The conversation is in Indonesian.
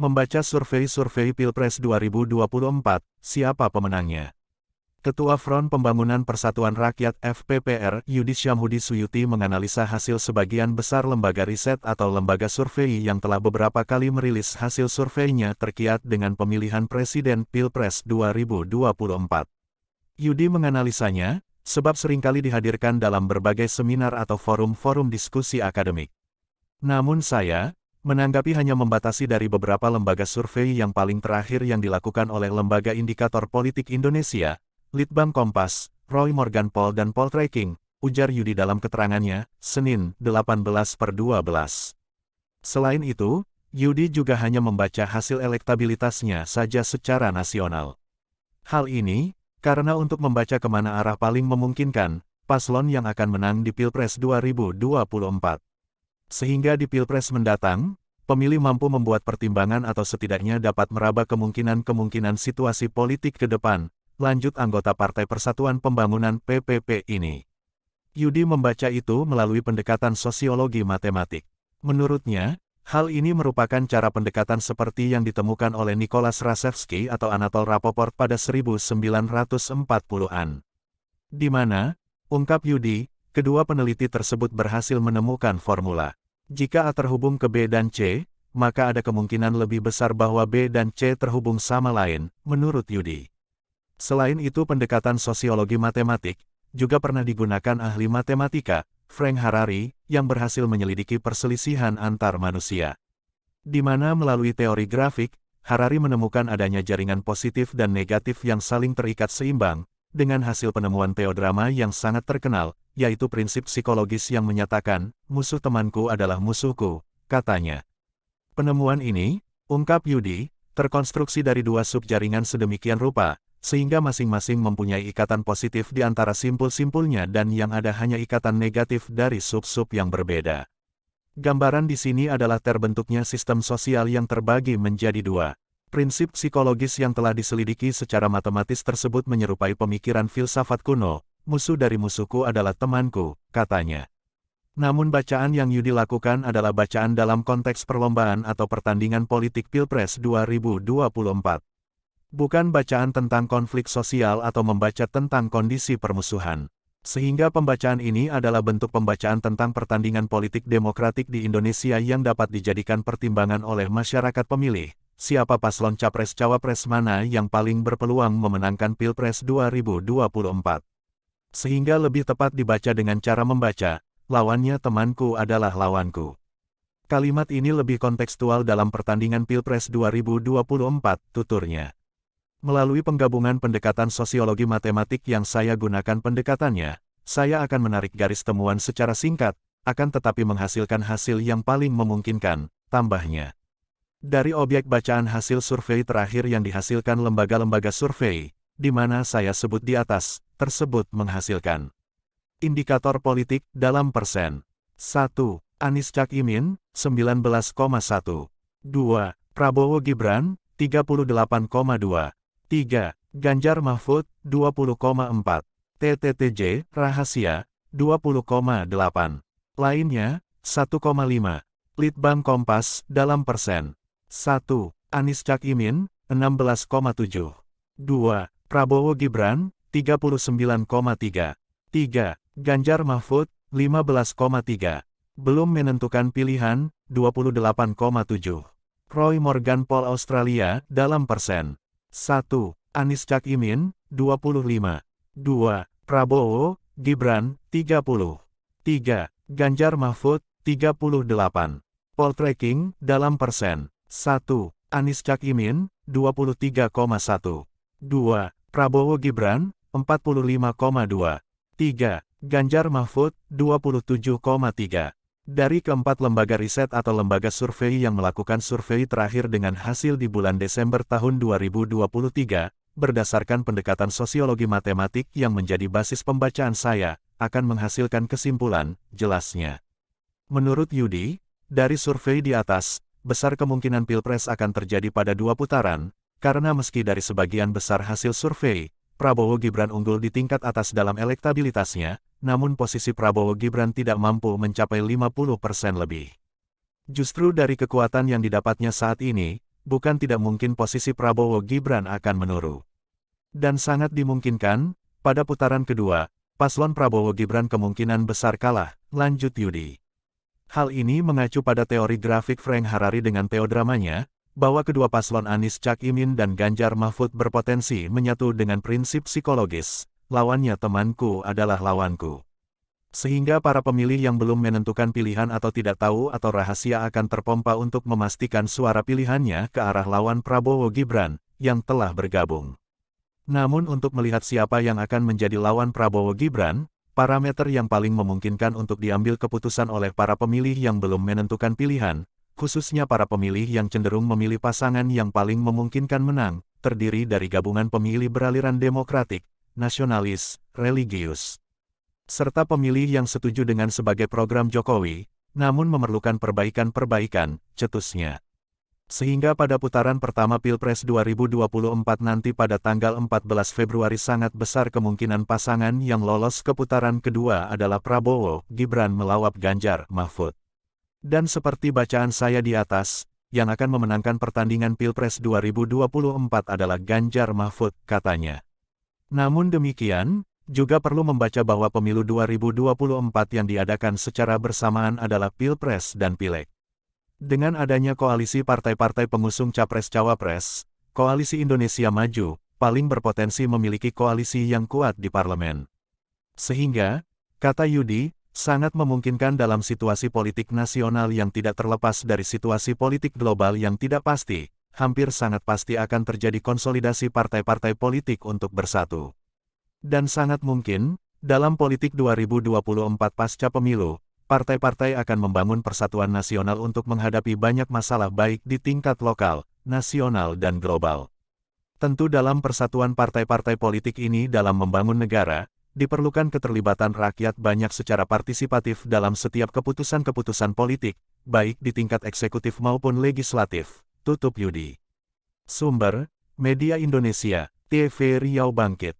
Membaca survei-survei Pilpres 2024, siapa pemenangnya? Ketua Front Pembangunan Persatuan Rakyat FPPR, Yudi Syamhudi Suyuti menganalisa hasil sebagian besar lembaga riset atau lembaga survei yang telah beberapa kali merilis hasil surveinya terkait dengan pemilihan presiden Pilpres 2024. Yudi menganalisanya, sebab seringkali dihadirkan dalam berbagai seminar atau forum-forum diskusi akademik. Namun saya, menanggapi hanya membatasi dari beberapa lembaga survei yang paling terakhir yang dilakukan oleh Lembaga Indikator Politik Indonesia, Litbang Kompas, Roy Morgan Poll dan Poltreking, ujar Yudi dalam keterangannya, Senin, 18/12. Selain itu, Yudi juga hanya membaca hasil elektabilitasnya saja secara nasional. Hal ini, karena untuk membaca kemana arah paling memungkinkan, paslon yang akan menang di Pilpres 2024. Sehingga di Pilpres mendatang, pemilih mampu membuat pertimbangan atau setidaknya dapat meraba kemungkinan-kemungkinan situasi politik ke depan, lanjut anggota Partai Persatuan Pembangunan PPP ini. Yudi membaca itu melalui pendekatan sosiologi matematik. Menurutnya, hal ini merupakan cara pendekatan seperti yang ditemukan oleh Nicholas Rashevsky atau Anatol Rapoport pada 1940-an. Di mana, ungkap Yudi, kedua peneliti tersebut berhasil menemukan formula. Jika A terhubung ke B dan C, maka ada kemungkinan lebih besar bahwa B dan C terhubung sama lain, menurut Yudi. Selain itu pendekatan sosiologi matematik, juga pernah digunakan ahli matematika, Frank Harari, yang berhasil menyelidiki perselisihan antar manusia. Di mana melalui teori grafik, Harari menemukan adanya jaringan positif dan negatif yang saling terikat seimbang, dengan hasil penemuan teodrama yang sangat terkenal, yaitu prinsip psikologis yang menyatakan, musuh temanku adalah musuhku, katanya. Penemuan ini, ungkap Yudi, terkonstruksi dari dua subjaringan sedemikian rupa, sehingga masing-masing mempunyai ikatan positif di antara simpul-simpulnya dan yang ada hanya ikatan negatif dari sub-sub yang berbeda. Gambaran di sini adalah terbentuknya sistem sosial yang terbagi menjadi dua. Prinsip psikologis yang telah diselidiki secara matematis tersebut menyerupai pemikiran filsafat kuno, musuh dari musuhku adalah temanku, katanya. Namun bacaan yang Yudi lakukan adalah bacaan dalam konteks perlombaan atau pertandingan politik Pilpres 2024. Bukan bacaan tentang konflik sosial atau membaca tentang kondisi permusuhan. Sehingga pembacaan ini adalah bentuk pembacaan tentang pertandingan politik demokratik di Indonesia yang dapat dijadikan pertimbangan oleh masyarakat pemilih. Siapa paslon capres-cawapres mana yang paling berpeluang memenangkan Pilpres 2024. Sehingga lebih tepat dibaca dengan cara membaca, lawannya temanku adalah lawanku. Kalimat ini lebih kontekstual dalam pertandingan Pilpres 2024, tuturnya. Melalui penggabungan pendekatan sosiologi matematik yang saya gunakan pendekatannya, saya akan menarik garis temuan secara singkat, akan tetapi menghasilkan hasil yang paling memungkinkan, tambahnya. Dari objek bacaan hasil survei terakhir yang dihasilkan lembaga-lembaga survei, di mana saya sebut di atas, tersebut menghasilkan indikator politik dalam persen. 1. Anies Cak Imin, 19,1. 2. Prabowo Gibran, 38,2. 3. Ganjar Mahfud, 20,4. TTTJ, rahasia, 20,8. Lainnya, 1,5. Litbang Kompas, dalam persen. 1. Anies Cak Imin, 16,7. 2. Prabowo Gibran, 39,3. 3. Ganjar Mahfud, 15,3. Belum menentukan pilihan, 28,7. Roy Morgan Poll Australia, dalam persen. 1. Anies Cak Imin, 25. 2. Prabowo, Gibran, 30. 3. Ganjar Mahfud, 38. Poltreking, dalam persen. 1. Anies Cak Imin, 23,1. 2. Prabowo Gibran, 45,2. 3. Ganjar Mahfud, 27,3. Dari keempat lembaga riset atau lembaga survei yang melakukan survei terakhir dengan hasil di bulan Desember tahun 2023, berdasarkan pendekatan sosiologi matematik yang menjadi basis pembacaan saya, akan menghasilkan kesimpulan, jelasnya. Menurut Yudi, dari survei di atas, besar kemungkinan Pilpres akan terjadi pada dua putaran, karena meski dari sebagian besar hasil survei, Prabowo Gibran unggul di tingkat atas dalam elektabilitasnya, namun posisi Prabowo Gibran tidak mampu mencapai 50% lebih. Justru dari kekuatan yang didapatnya saat ini, bukan tidak mungkin posisi Prabowo Gibran akan menurun. Dan sangat dimungkinkan, pada putaran kedua, paslon Prabowo Gibran kemungkinan besar kalah, lanjut Yudi. Hal ini mengacu pada teori grafik Frank Harari dengan teodramanya, bahwa kedua paslon Anies Cak Imin dan Ganjar Mahfud berpotensi menyatu dengan prinsip psikologis, lawannya temanku adalah lawanku. Sehingga para pemilih yang belum menentukan pilihan atau tidak tahu atau rahasia akan terpompa untuk memastikan suara pilihannya ke arah lawan Prabowo Gibran, yang telah bergabung. Namun untuk melihat siapa yang akan menjadi lawan Prabowo Gibran, parameter yang paling memungkinkan untuk diambil keputusan oleh para pemilih yang belum menentukan pilihan, khususnya para pemilih yang cenderung memilih pasangan yang paling memungkinkan menang, terdiri dari gabungan pemilih beraliran demokratik, nasionalis, religius, serta pemilih yang setuju dengan sebagai program Jokowi, namun memerlukan perbaikan-perbaikan, cetusnya. Sehingga pada putaran pertama Pilpres 2024 nanti pada tanggal 14 Februari sangat besar kemungkinan pasangan yang lolos ke putaran kedua adalah Prabowo Gibran melawan Ganjar Mahfud. Dan seperti bacaan saya di atas, yang akan memenangkan pertandingan Pilpres 2024 adalah Ganjar Mahfud, katanya. Namun demikian, juga perlu membaca bahwa pemilu 2024 yang diadakan secara bersamaan adalah Pilpres dan Pileg. Dengan adanya koalisi partai-partai pengusung Capres-Cawapres, Koalisi Indonesia Maju, paling berpotensi memiliki koalisi yang kuat di parlemen. Sehingga, kata Yudi, sangat memungkinkan dalam situasi politik nasional yang tidak terlepas dari situasi politik global yang tidak pasti, hampir sangat pasti akan terjadi konsolidasi partai-partai politik untuk bersatu. Dan sangat mungkin, dalam politik 2024 pasca pemilu, partai-partai akan membangun persatuan nasional untuk menghadapi banyak masalah baik di tingkat lokal, nasional dan global. Tentu dalam persatuan partai-partai politik ini dalam membangun negara, diperlukan keterlibatan rakyat banyak secara partisipatif dalam setiap keputusan-keputusan politik, baik di tingkat eksekutif maupun legislatif, tutup Yudi. Sumber, Media Indonesia, TV Riau Bangkit.